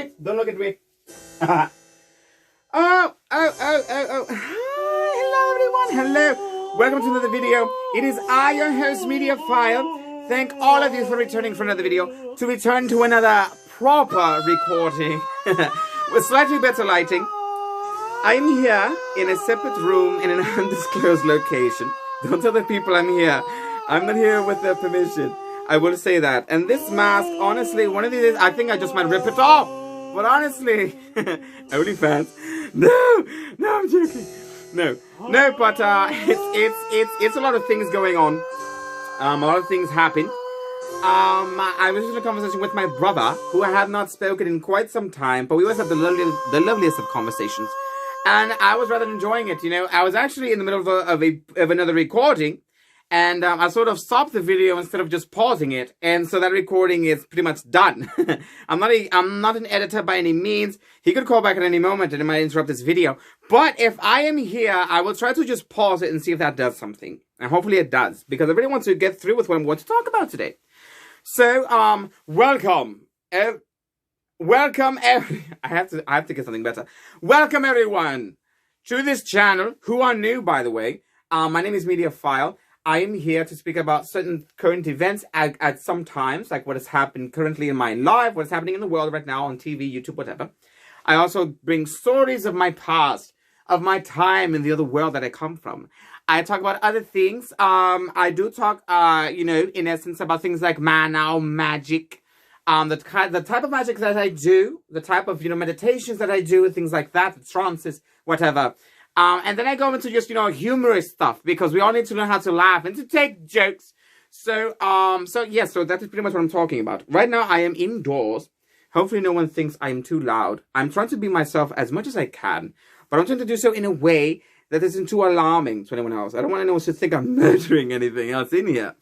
me. Don't look at me. Oh. Hi, hello everyone. Hello. Welcome to another video. It is I, your host, Mediaphile. Thank all of you for returning for another video. To return to another proper recording with slightly better lighting. I'm here in a separate room in an undisclosed location. Don't tell the people I'm here. I'm not here with their permission. I will say that. And this mask, honestly, one of these days, I think I just might rip it off. But honestly, OnlyFans. No, I'm joking. No, but it's a lot of things going on. A lot of things happen. I was in a conversation with my brother, who I have not spoken in quite some time, but we always have the loveliest of conversations. And I was rather enjoying it, you know. I was actually in the middle of another recording, and I sort of stopped the video instead of just pausing it, and so that recording is pretty much done. I'm not an editor by any means. He could call back at any moment, and it might interrupt this video. But if I am here, I will try to just pause it and see if that does something, and hopefully it does, because I really want to get through with what I'm going to talk about today. So, welcome. I have to get something better. Welcome everyone to this channel, who are new, by the way. My name is Mediaphile. I am here to speak about certain current events at some times, like what has happened currently in my life, what's happening in the world right now on TV, YouTube, whatever. I also bring stories of my past, of my time in the other world that I come from. I talk about other things. I do talk, you know, in essence about things like mana, magic, the type of magic that I do, the type of, you know, meditations that I do, things like that, trances, whatever. And then I go into just, you know, humorous stuff, because we all need to learn how to laugh and to take jokes. So that is pretty much what I'm talking about. Right now, I am indoors. Hopefully no one thinks I'm too loud. I'm trying to be myself as much as I can, but I'm trying to do so in a way that isn't too alarming to anyone else. I don't want anyone to think I'm murdering anything else in here.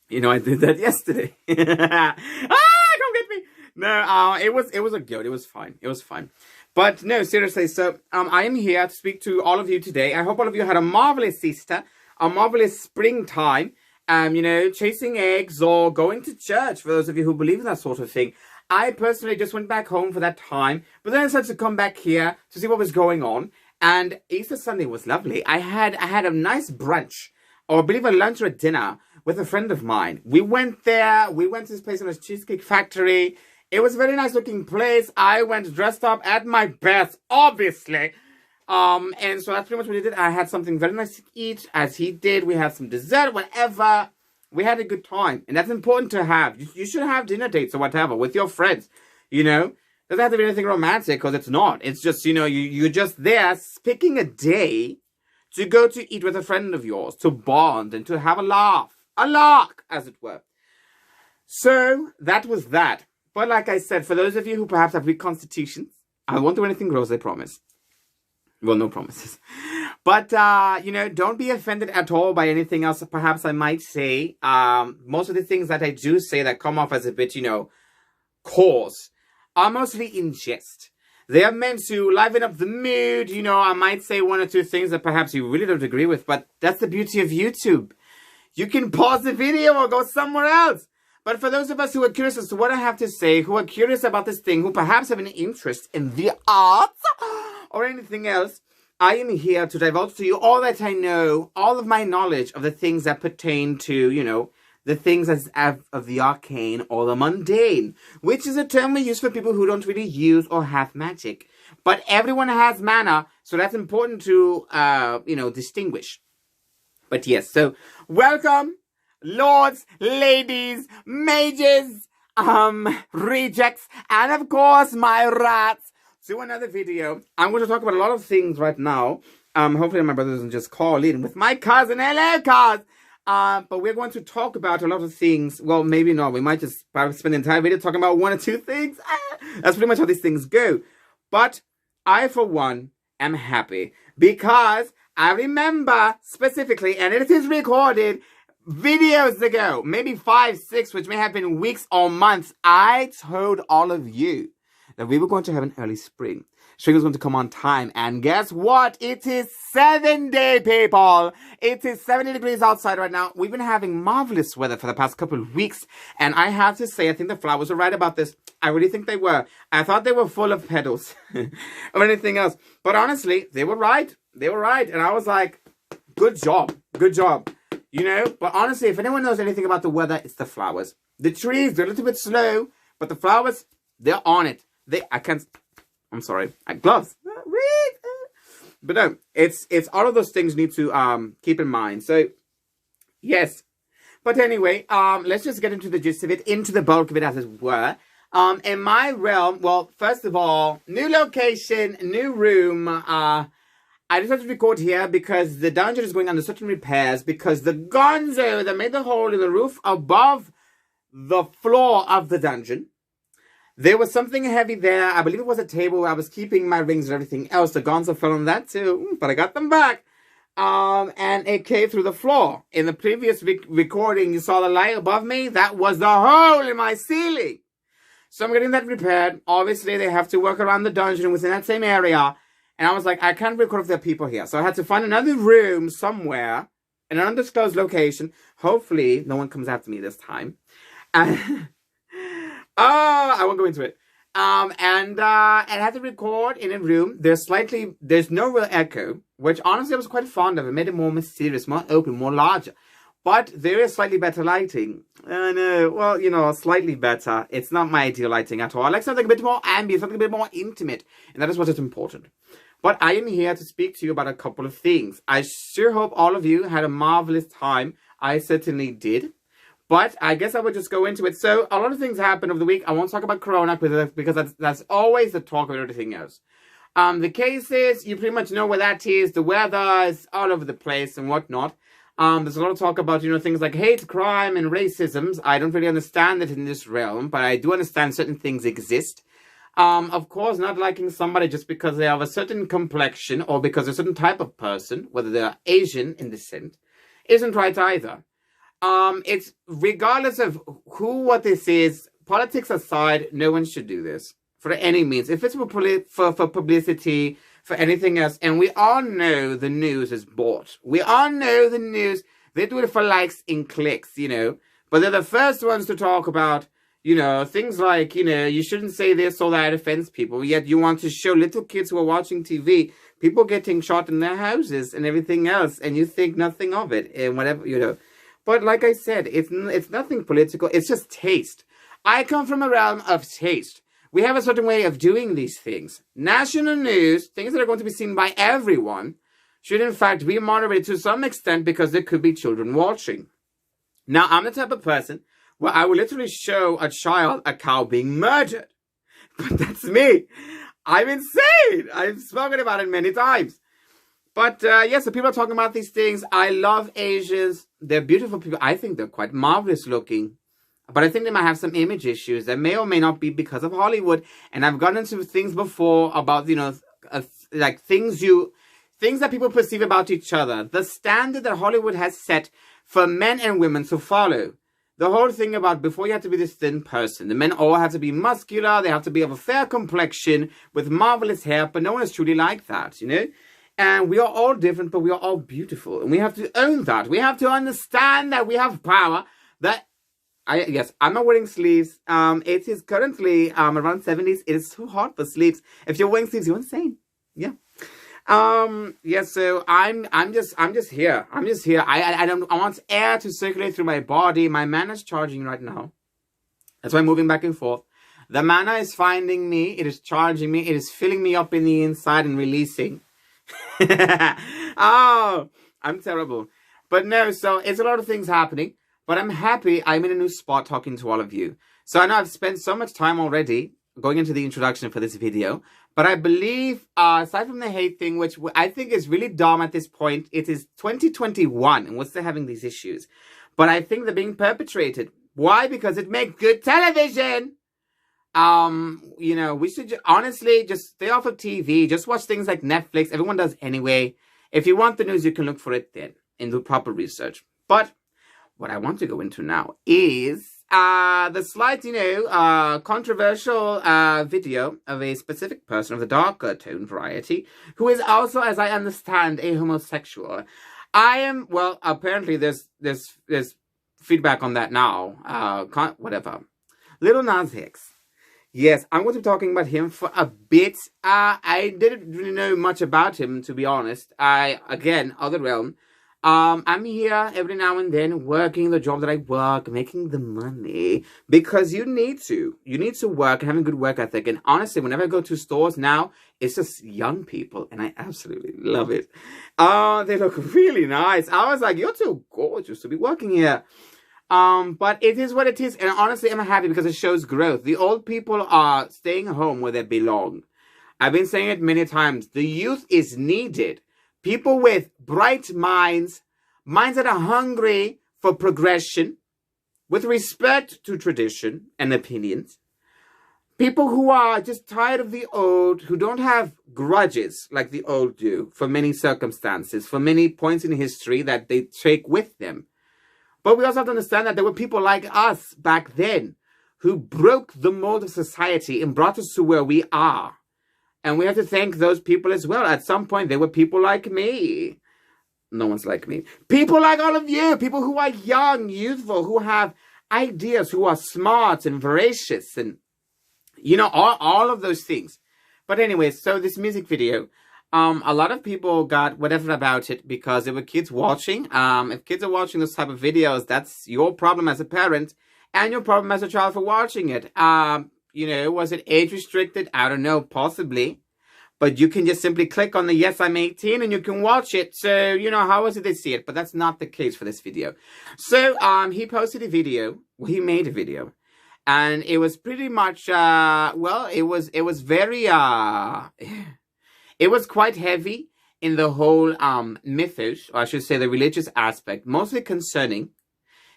You know, I did that yesterday. Come get me. No, it was a good. It was fine. It was fine. But no, seriously. So I am here to speak to all of you today. I hope all of you had a marvelous Easter, a marvelous springtime. You know, chasing eggs or going to church, for those of you who believe in that sort of thing. I personally just went back home for that time, but then I decided to come back here to see what was going on. And Easter Sunday was lovely. I had a nice brunch, or I believe a lunch or a dinner, with a friend of mine. We went there. We went to this place in a cheesecake factory. It was a very nice looking place. I went dressed up at my best, obviously. And so that's pretty much what we did. I had something very nice to eat, as he did. We had some dessert, whatever. We had a good time. And that's important to have. You should have dinner dates or whatever with your friends. You know? Doesn't have to be anything romantic, because it's not. It's just, you know, you're just there picking a day to go to eat with a friend of yours, to bond and to have a laugh. A lark, as it were. So, that was that. But like I said, for those of you who perhaps have weak constitutions, I won't do anything gross, I promise. Well, no promises. But, you know, don't be offended at all by anything else perhaps I might say. Most of the things that I do say that come off as a bit, you know, coarse, are mostly in jest. They are meant to liven up the mood. You know, I might say one or two things that perhaps you really don't agree with, but that's the beauty of YouTube. You can pause the video or go somewhere else. But for those of us who are curious as to what I have to say, who are curious about this thing, who perhaps have an interest in the arts or anything else, I am here to divulge to you all that I know, all of my knowledge of the things that pertain to, you know, the things of the arcane or the mundane, which is a term we use for people who don't really use or have magic. But everyone has mana, so that's important to, you know, distinguish. But yes, so welcome, lords, ladies, mages, rejects, and of course my rats, to another video. I'm going to talk about a lot of things right now. Hopefully my brother doesn't just call in with my cousin. Hello, cuz. But we're going to talk about a lot of things. Well, maybe not. We might just probably spend the entire video talking about one or two things. That's pretty much how these things go. But I, for one, am happy, because I remember specifically, and it is recorded videos ago, maybe 5, 6, which may have been weeks or months, I told all of you that we were going to have an early spring. String was going to come on time. And guess what? It is 7-day, people. It is 70 degrees outside right now. We've been having marvelous weather for the past couple of weeks. And I have to say, I think the flowers were right about this. I really think they were. I thought they were full of petals or anything else. But honestly, they were right. They were right. And I was like, good job. Good job. You know, but honestly, if anyone knows anything about the weather, it's the flowers. The trees, they're a little bit slow, but the flowers, they're on it. I'm sorry, gloves. But no, it's all of those things need to keep in mind. So, yes. But anyway, let's just get into the gist of it, into the bulk of it, as it were. In my realm, well, first of all, new location, new room. I decided to record here because the dungeon is going under certain repairs because the gonzo that made the hole in the roof above the floor of the dungeon, there was something heavy there. I believe it was a table where I was keeping my rings and everything else. The gonzo fell on that too, but I got them back. And it came through the floor. In the previous recording, you saw the light above me. That was the hole in my ceiling. So I'm getting that repaired. Obviously, they have to work around the dungeon within that same area. And I was like, I can't record if there are people here. So I had to find another room somewhere in an undisclosed location. Hopefully, no one comes after me this time. And I won't go into it. And I had to record in a room. There's no real echo, which honestly I was quite fond of. It made it more mysterious, more open, more larger. But there is slightly better lighting. Well, you know, slightly better. It's not my ideal lighting at all. I like something a bit more ambient, something a bit more intimate. And that is what is important. But I am here to speak to you about a couple of things. I sure hope all of you had a marvelous time. I certainly did. But I guess I would just go into it. So a lot of things happened over the week. I won't talk about Corona because that's always the talk of everything else. The cases, you pretty much know where that is. The weather is all over the place and whatnot. There's a lot of talk about, you know, things like hate crime and racisms. I don't really understand it in this realm, but I do understand certain things exist. Of course, not liking somebody just because they have a certain complexion or because they're a certain type of person, whether they're Asian in descent, isn't right either. It's regardless of what this is, politics aside, no one should do this for any means. If it's for publicity, for anything else, and we all know the news is bought. We all know the news, they do it for likes and clicks, you know. But they're the first ones to talk about, you know, things like, you know, you shouldn't say this or that offends people. Yet you want to show little kids who are watching TV, people getting shot in their houses and everything else, and you think nothing of it and whatever, you know. But like I said, it's nothing political. It's just taste. I come from a realm of taste. We have a certain way of doing these things. National news, things that are going to be seen by everyone, should in fact be moderated to some extent because there could be children watching. Now, I'm the type of person where I will literally show a child a cow being murdered. But that's me. I'm insane. I've spoken about it many times. But, yes, so people are talking about these things. I love Asians. They're beautiful people. I think they're quite marvelous looking. But I think they might have some image issues that may or may not be because of Hollywood. And I've gotten into things before about, you know, like things that people perceive about each other. The standard that Hollywood has set for men and women to follow. The whole thing about before you have to be this thin person. The men all have to be muscular. They have to be of a fair complexion with marvelous hair. But no one is truly like that, you know. And we are all different, but we are all beautiful. And we have to own that. We have to understand that we have power. Yes, I'm not wearing sleeves. It is currently around 70s. It is so hot for sleeves. If you're wearing sleeves, you're insane. Yeah. Yes, so I'm just here. I'm just here. I want air to circulate through my body. My mana is charging right now. That's why I'm moving back and forth. The mana is finding me. It is charging me. It is filling me up in the inside and releasing. Oh, I'm terrible. But no, so it's a lot of things happening. But I'm happy I'm in a new spot talking to all of you. So I know I've spent so much time already going into the introduction for this video. But I believe, aside from the hate thing, which I think is really dumb at this point, it is 2021 and we're still having these issues. But I think they're being perpetrated. Why? Because it makes good television. You know, we should honestly just stay off of TV. Just watch things like Netflix. Everyone does anyway. If you want the news, you can look for it then and do proper research. But what I want to go into now is the slight, controversial video of a specific person of the darker tone variety who is also, as I understand, a homosexual. Well, apparently there's feedback on that now. Whatever. Lil Nas X. Yes, I'm going to be talking about him for a bit. I didn't really know much about him, to be honest. Again, other realm. I'm here every now and then working the job that I work, making the money. Because you need to. You need to work and have a good work ethic. And honestly, whenever I go to stores now, it's just young people. And I absolutely love it. They look really nice. I was like, you're too gorgeous to be working here. But it is what it is. And honestly, I'm happy because it shows growth. The old people are staying home where they belong. I've been saying it many times. The youth is needed. People with bright minds, minds that are hungry for progression, with respect to tradition and opinions. People who are just tired of the old, who don't have grudges like the old do for many circumstances, for many points in history that they take with them. But we also have to understand that there were people like us back then who broke the mold of society and brought us to where we are. And we have to thank those people as well. At some point, there were people like me. No one's like me. People like all of you. People who are young, youthful, who have ideas, who are smart and voracious. And, all of those things. But anyway, so this music video... a lot of people got whatever about it because there were kids watching. If kids are watching those type of videos, that's your problem as a parent and your problem as a child for watching it. Was it age restricted? I don't know, possibly. But you can just simply click on the yes, I'm 18 and you can watch it. So, how is it they see it? But that's not the case for this video. So, he posted a video. Well, he made a video. And it was pretty much, it was very, it was quite heavy in the whole mythos, or I should say the religious aspect, mostly concerning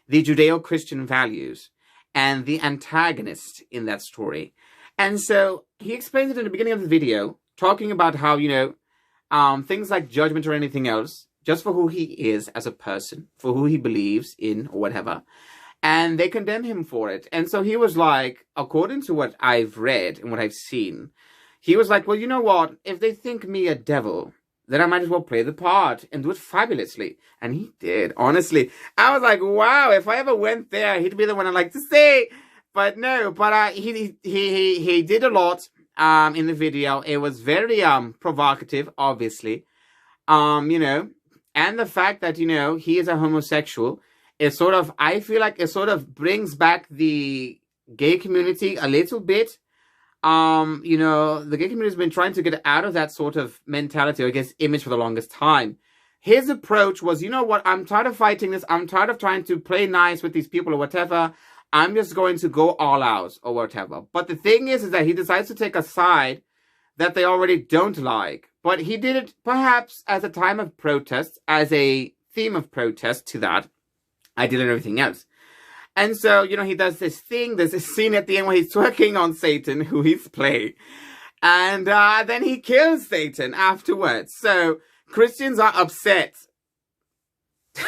the Judeo-Christian values and the antagonist in that story. And so he explains it in the beginning of the video, talking about how, things like judgment or anything else, just for who he is as a person, for who he believes in or whatever. And they condemn him for it. And so he was like, according to what I've read and what I've seen, he was like, well, you know what? If they think me a devil, then I might as well play the part and do it fabulously. And he did, honestly. I was like, wow, if I ever went there, he'd be the one I'd like to see. But no, but he did a lot in the video. It was very provocative, obviously. And the fact that, he is a homosexual is sort of, I feel like it sort of brings back the gay community a little bit. The gay community has been trying to get out of that sort of mentality, or I guess image, for the longest time. His approach was, you know what, I'm tired of fighting this. I'm tired of trying to play nice with these people or whatever. I'm just going to go all out or whatever. But the thing is that he decides to take a side that they already don't like. But he did it perhaps as a time of protest, as a theme of protest to that, ideal and everything else. And so, he does this thing. There's this scene at the end where he's twerking on Satan, who he's playing. And then he kills Satan afterwards. So, Christians are upset. Do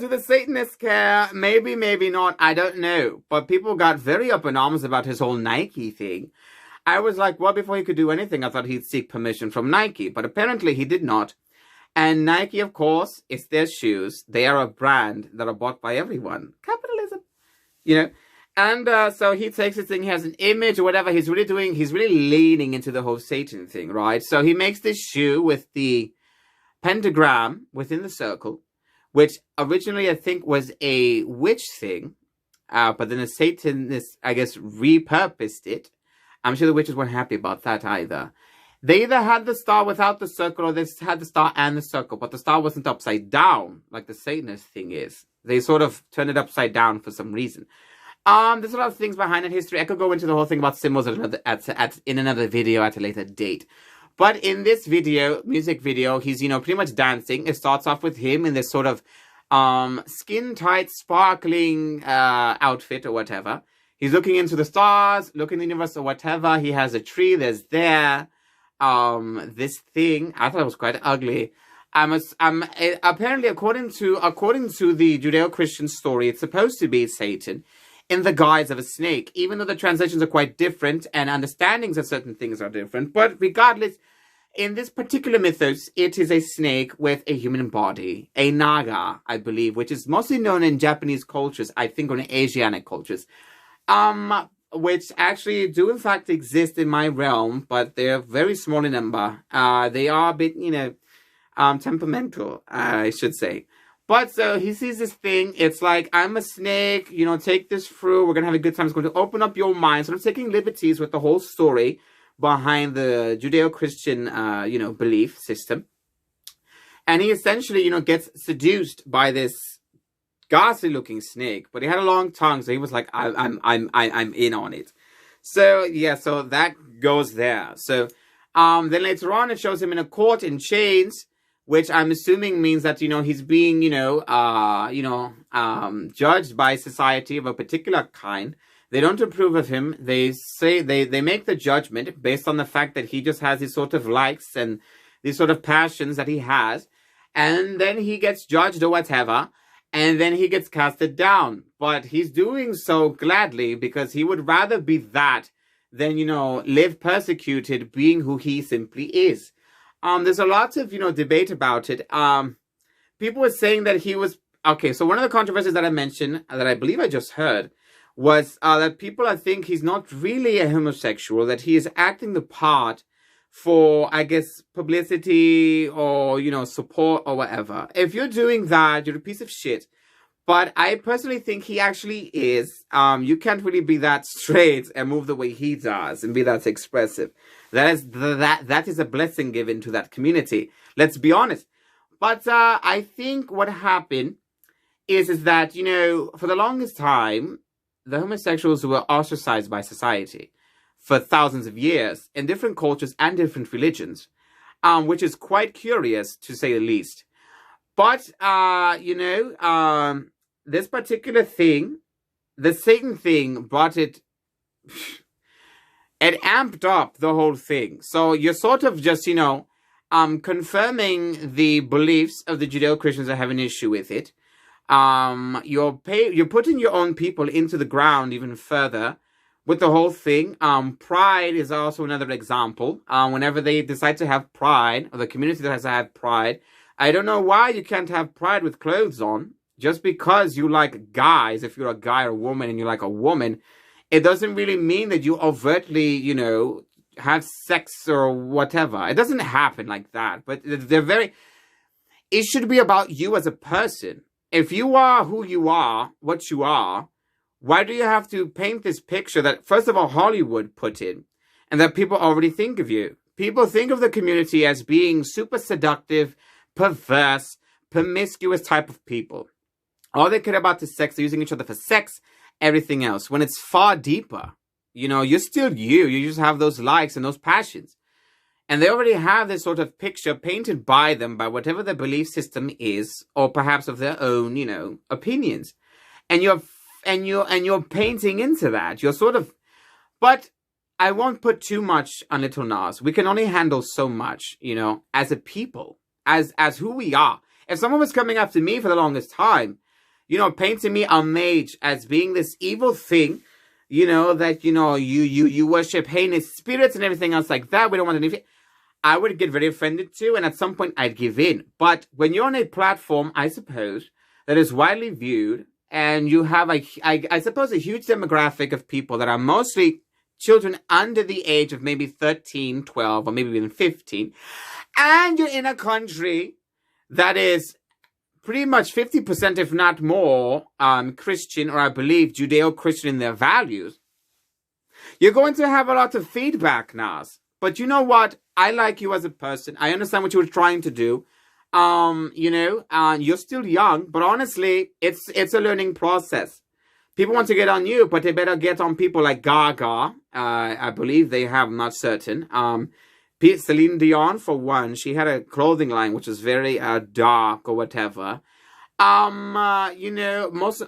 the Satanists care? Maybe, maybe not. I don't know. But people got very up in arms about his whole Nike thing. I was like, well, before he could do anything, I thought he'd seek permission from Nike. But apparently he did not. And Nike, of course, it's their shoes. They are a brand that are bought by everyone. Capitalism. And so he takes this thing, he has an image or whatever. He's really leaning into the whole Satan thing, right? So he makes this shoe with the pentagram within the circle, which originally I think was a witch thing. But then the Satanists, I guess, repurposed it. I'm sure the witches weren't happy about that either. They either had the star without the circle, or they had the star and the circle, but the star wasn't upside down like the Satanist thing is. They sort of turned it upside down for some reason. There's a lot of things behind that history. I could go into the whole thing about symbols in another video at a later date. But in this video, music video, he's, pretty much dancing. It starts off with him in this sort of skin-tight, sparkling outfit or whatever. He's looking into the stars, looking in the universe or whatever. He has a tree, there's this thing. I thought it was quite ugly. Apparently, according to the Judeo-Christian story, it's supposed to be Satan in the guise of a snake, even though the translations are quite different and understandings of certain things are different. But regardless, in this particular mythos, it is a snake with a human body, a naga, I believe, which is mostly known in Japanese cultures, I think, or in Asiatic cultures, which actually do in fact exist in my realm, but they're very small in number. They are a bit, temperamental, I should say. But so he sees this thing. It's like, I'm a snake, take this through. We're going to have a good time. It's going to open up your mind. So I'm taking liberties with the whole story behind the Judeo-Christian, belief system. And he essentially, gets seduced by this ghastly-looking snake. But he had a long tongue, so he was like, I'm in on it. So, yeah, so that goes there. So, then later on, it shows him in a court in chains, which I'm assuming means that, he's being, judged by society of a particular kind. They don't approve of him. They say they make the judgment based on the fact that he just has these sort of likes and these sort of passions that he has. And then he gets judged or whatever. And then he gets casted down. But he's doing so gladly because he would rather be that than, live persecuted being who he simply is. There's a lot of, debate about it. People were saying that he was... Okay, so one of the controversies that I mentioned, that I believe I just heard, was that people, I think he's not really a homosexual, that he is acting the part for, I guess, publicity or, support or whatever. If you're doing that, you're a piece of shit. But I personally think he actually is. You can't really be that straight and move the way he does and be that expressive. That is a blessing given to that community. Let's be honest. But I think what happened is that, for the longest time, the homosexuals were ostracized by society for thousands of years in different cultures and different religions, which is quite curious to say the least. But, this particular thing, the Satan thing brought it... It amped up the whole thing. So you're sort of just, confirming the beliefs of the Judeo-Christians that have an issue with it. You're putting your own people into the ground even further with the whole thing. Pride is also another example. Whenever they decide to have pride, or the community that has to have pride, I don't know why you can't have pride with clothes on. Just because you like guys, if you're a guy or a woman and you like a woman, it doesn't really mean that you overtly, have sex or whatever. It doesn't happen like that. But it should be about you as a person. If you are who you are, what you are, why do you have to paint this picture that, first of all, Hollywood put in, and that people already think of you? People think of the community as being super seductive, perverse, promiscuous type of people. All they care about is sex. They're using each other for sex, everything else. When it's far deeper, you're still you. You just have those likes and those passions. And they already have this sort of picture painted by them, by whatever their belief system is, or perhaps of their own, opinions. And you're painting into that. You're sort of... But I won't put too much on Lil Nas. We can only handle so much, as a people, as who we are. If someone was coming after me for the longest time, painting me a mage as being this evil thing, that, you worship heinous spirits and everything else like that. We don't want anything. I would get very offended too. And at some point I'd give in. But when you're on a platform, I suppose, that is widely viewed, and you have, I suppose, a huge demographic of people that are mostly children under the age of maybe 13, 12, or maybe even 15. And you're in a country that is pretty much 50%, if not more, Christian, or I believe Judeo-Christian in their values, you're going to have a lot of feedback, Nas. But you know what? I like you as a person. I understand what you were trying to do. You're still young, but honestly, it's a learning process. People want to get on you, but they better get on people like Gaga. I believe they have, I'm not certain. Celine Dion, for one, she had a clothing line which was very dark or whatever. Most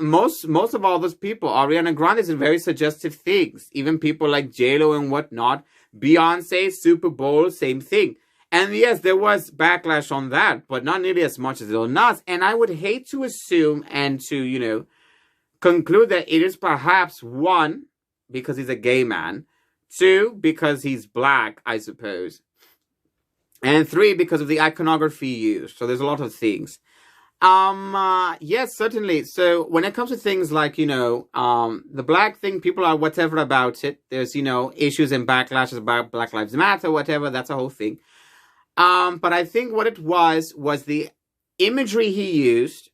of all those people, Ariana Grande is in very suggestive things. Even people like J-Lo and whatnot. Beyonce, Super Bowl, same thing. And yes, there was backlash on that, but not nearly as much as Lil Nas. And I would hate to assume and to, conclude that it is perhaps one, because he's a gay man, two, because he's black, I suppose, and three, because of the iconography used. So there's a lot of things. Yes, certainly. So when it comes to things like, the black thing, people are whatever about it. There's, issues and backlashes about Black Lives Matter, whatever. That's a whole thing. But I think what it was the imagery he used,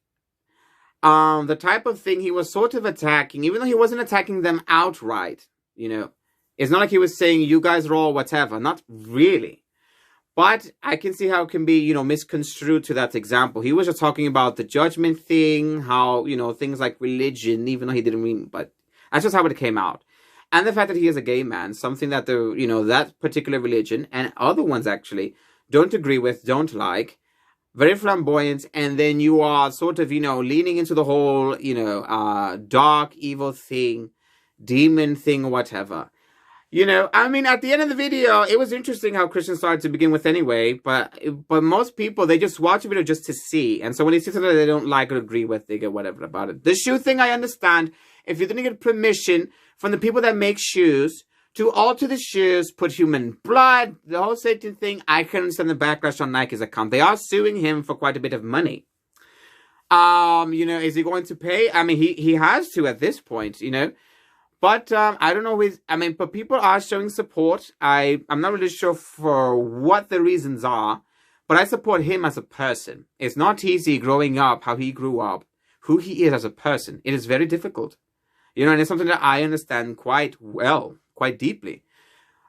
the type of thing he was sort of attacking, even though he wasn't attacking them outright, It's not like he was saying, you guys are all whatever. Not really. But I can see how it can be, misconstrued to that example. He was just talking about the judgment thing, how, things like religion, even though he didn't mean, but that's just how it came out. And the fact that he is a gay man, something that that particular religion and other ones actually don't agree with, don't like, very flamboyant, and then you are sort of, leaning into the whole, dark, evil thing, demon thing, or whatever. At the end of the video, it was interesting how Christians started to begin with anyway, but most people, they just watch a video just to see, and so when they see something they don't like or agree with, they get whatever about it. The shoe thing, I understand. If you didn't get permission from the people that make shoes to alter the shoes, put human blood, the whole Satan thing, I can understand the backlash on Nike's account. They are suing him for quite a bit of money. Is he going to pay? I mean, he has to at this point, But I don't know. But people are showing support. I'm not really sure for what the reasons are, but I support him as a person. It's not easy growing up, how he grew up, who he is as a person. It is very difficult. And it's something that I understand quite well, quite deeply.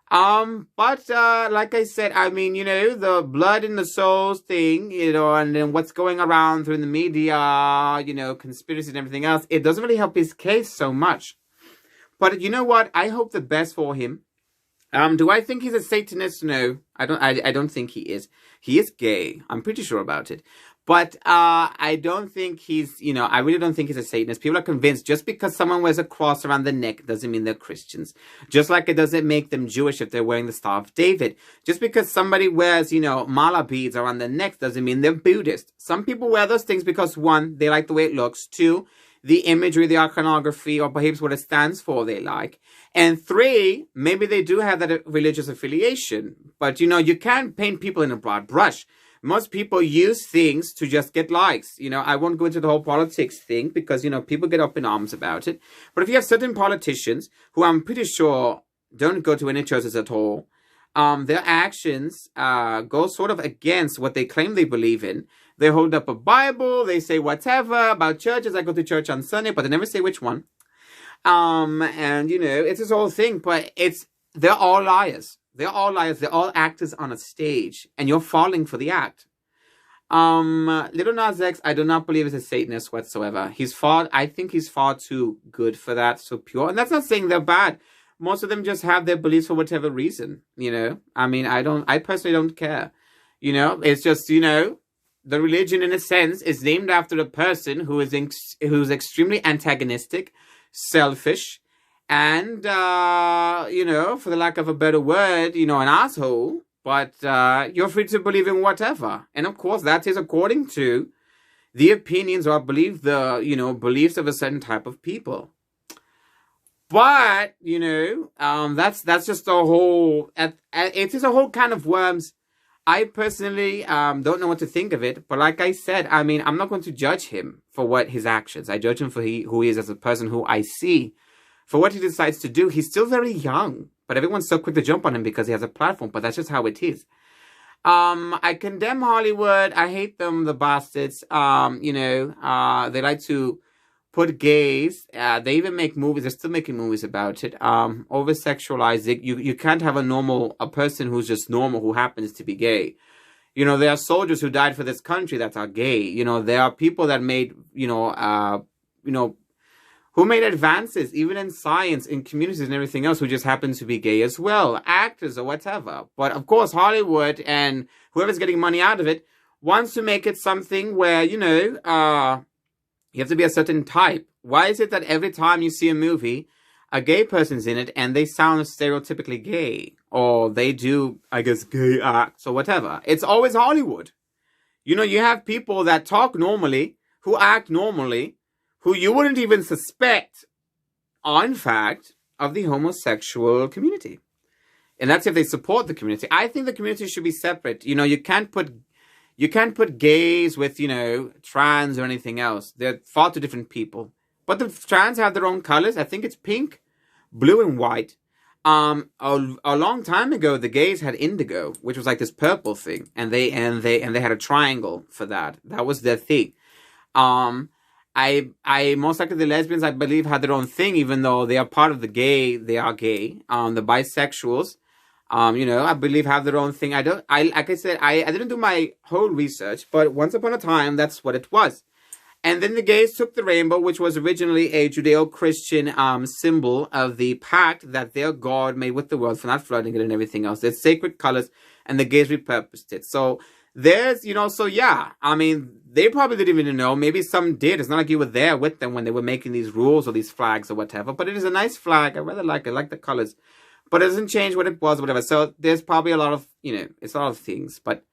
But like I said, the blood in the souls thing, and then what's going around through the media, conspiracy and everything else, it doesn't really help his case so much. But you know what? I hope the best for him. Do I think he's a Satanist? No, I don't think he is. He is gay. I'm pretty sure about it. But I don't think he's, I really don't think he's a Satanist. People are convinced just because someone wears a cross around the neck doesn't mean they're Christians. Just like it doesn't make them Jewish if they're wearing the Star of David. Just because somebody wears, mala beads around their neck doesn't mean they're Buddhist. Some people wear those things because, one, they like the way it looks. Two, the imagery, the iconography, or perhaps what it stands for they like. And three, maybe they do have that religious affiliation. But, you can't paint people in a broad brush. Most people use things to just get likes. I won't go into the whole politics thing because, people get up in arms about it. But if you have certain politicians who I'm pretty sure don't go to any churches at all, their actions go sort of against what they claim they believe in. They hold up a Bible, they say whatever about churches. I go to church on Sunday, but they never say which one. It's this whole thing, but they're all liars. They're all liars. They're all actors on a stage, and you're falling for the act. Lil Nas X, I do not believe is a Satanist whatsoever. I think he's far too good for that, so pure. And that's not saying they're bad. Most of them just have their beliefs for whatever reason, I personally don't care. It's just, the religion in a sense is named after a person who's extremely antagonistic, selfish, and, for the lack of a better word, an asshole. But you're free to believe in whatever. And of course, that is according to the opinions or beliefs of a certain type of people. But, that's just a whole, it is a whole kind of worms. I personally don't know what to think of it. But like I said, I'm not going to judge him for what his actions. I judge him for who he is as a person, who I see. For what he decides to do. He's still very young. But everyone's so quick to jump on him because he has a platform. But that's just how it is. I condemn Hollywood. I hate them, the bastards. They like to put gays. They even make movies. They're still making movies about it. Over-sexualize it. You can't have a person who's just normal who happens to be gay. There are soldiers who died for this country that are gay. There are people that made, who made advances, even in science, in communities and everything else, who just happen to be gay as well. Actors or whatever. But, of course, Hollywood and whoever's getting money out of it wants to make it something where, you have to be a certain type. Why is it that every time you see a movie, a gay person's in it and they sound stereotypically gay, or they do, I guess, gay acts or whatever. It's always Hollywood. You know, you have people that talk normally, who act normally, who you wouldn't even suspect are, in fact, of the homosexual community. And that's if they support the community. I think the community should be separate. You know, you can't put gays with, you know, trans or anything else. They're far too different people. But the trans have their own colors. I think it's pink, blue, and white. A long time ago, the gays had indigo, which was like this purple thing, and they had a triangle for that. That was their thing. I most likely the lesbians, I believe, had their own thing, even though they are part of the gay. They are gay. The bisexuals, you know, I believe have their own thing. Like I said, I didn't do my whole research, but once upon a time, that's what it was. And then the gays took the rainbow, which was originally a Judeo-Christian symbol of the pact that their God made with the world for not flooding it and everything else. There's sacred colors, and the gays repurposed it. So there's, you know, so yeah, I mean, they probably didn't even know. Maybe some did. It's not like you were there with them when they were making these rules or these flags or whatever. But it is a nice flag. I rather like it. I like the colors. But it doesn't change what it was or whatever. So there's probably a lot of, you know, it's a lot of things. But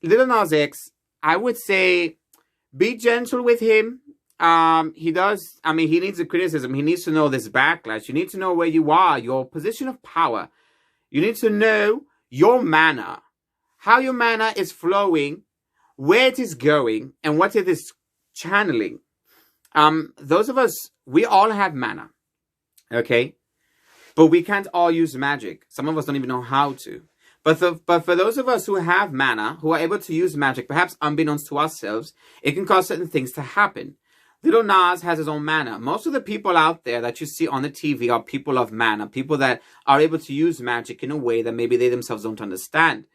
Lil Nas X, I would say, be gentle with him. He does, I mean, he needs the criticism. He needs to know this backlash. You need to know where you are, your position of power. You need to know your manner, how your manner is flowing, where it is going, and what it is channeling. Those of us, we all have manner, okay? But we can't all use magic. Some of us don't even know how to. But for those of us who have mana, who are able to use magic, perhaps unbeknownst to ourselves, it can cause certain things to happen. Lil Nas has his own mana. Most of the people out there that you see on the TV are people of mana, people that are able to use magic in a way that maybe they themselves don't understand.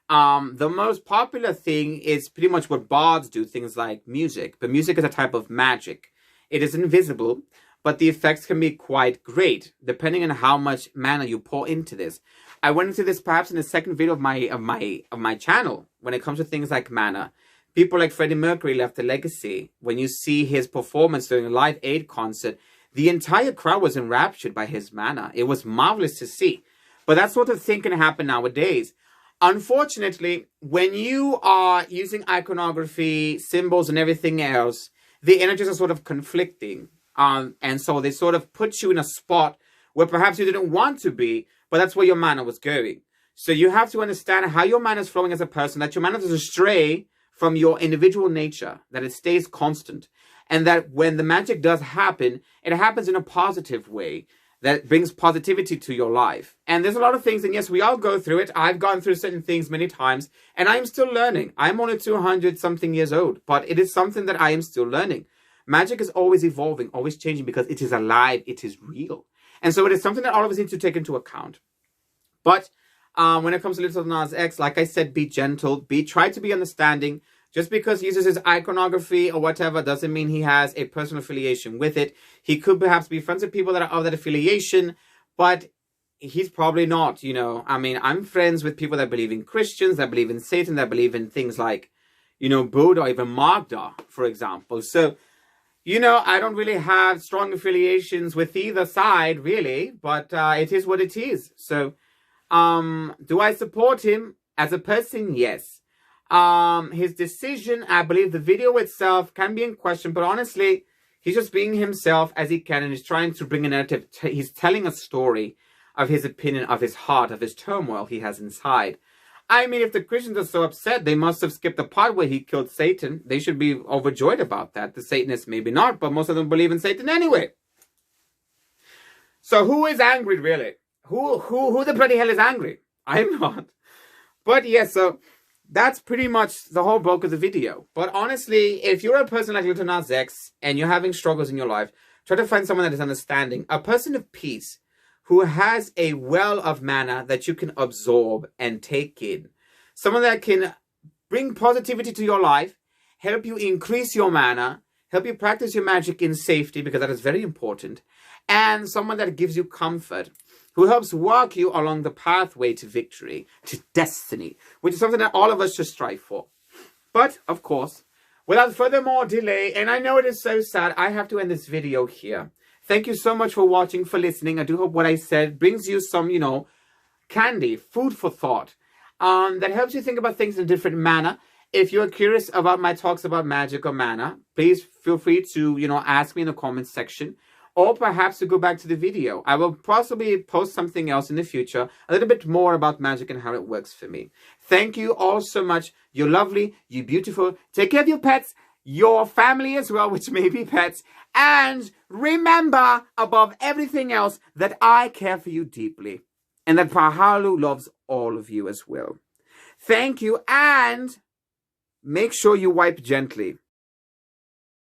The most popular thing is pretty much what bards do, things like music. But music is a type of magic. It is invisible, but the effects can be quite great, depending on how much mana you pour into this. I went into this perhaps in the second video of my channel when it comes to things like mana. People like Freddie Mercury left a legacy. When you see his performance during a Live Aid concert, the entire crowd was enraptured by his mana. It was marvelous to see. But that sort of thing can happen nowadays. Unfortunately, when you are using iconography, symbols, and everything else, the energies are sort of conflicting. And so they sort of put you in a spot where perhaps you didn't want to be, but that's where your mana was going. So you have to understand how your mana is flowing as a person, that your mana doesn't stray from your individual nature, that it stays constant. And that when the magic does happen, it happens in a positive way that brings positivity to your life. And there's a lot of things, and yes, we all go through it. I've gone through certain things many times, and I'm still learning. I'm only 200-something years old, but it is something that I am still learning. Magic is always evolving, always changing, because it is alive, it is real. And so it is something that all of us need to take into account. But when it comes to Lil Nas X, like I said, be gentle, try to be understanding. Just because he uses his iconography or whatever doesn't mean he has a personal affiliation with it. He could perhaps be friends with people that are of that affiliation, but he's probably not, you know. I mean, I'm friends with people that believe in Christians, that believe in Satan, that believe in things like, you know, Buddha or even Magda, for example. So, you know, I don't really have strong affiliations with either side, really, but it is what it is. So, do I support him as a person? Yes. His decision, I believe the video itself can be in question, but honestly, he's just being himself as he can, and he's trying to bring a narrative. He's telling a story of his opinion, of his heart, of his turmoil he has inside. I mean, if the Christians are so upset, they must have skipped the part where he killed Satan. They should be overjoyed about that. The Satanists maybe not, but most of them believe in Satan anyway. So who is angry, really? Who the bloody hell is angry? I'm not. But yes, so that's pretty much the whole bulk of the video. But honestly, if you're a person like Lil Nas X and you're having struggles in your life, try to find someone that is understanding. A person of peace who has a well of mana that you can absorb and take in. Someone that can bring positivity to your life, help you increase your mana, help you practice your magic in safety, because that is very important. And someone that gives you comfort, who helps walk you along the pathway to victory, to destiny, which is something that all of us should strive for. But, of course, without further more delay, and I know it is so sad, I have to end this video here. Thank you so much for watching, for listening. I do hope what I said brings you some, candy, food for thought, that helps you think about things in a different manner. If you're curious about my talks about magic or mana, please feel free to, ask me in the comments section, or perhaps to go back to the video. I will possibly post something else in the future, a little bit more about magic and how it works for me. Thank you all so much. You're lovely. You're beautiful. Take care of your pets, your family as well, which may be pets. And remember, above everything else, that I care for you deeply. And that Pahalu loves all of you as well. Thank you, and make sure you wipe gently.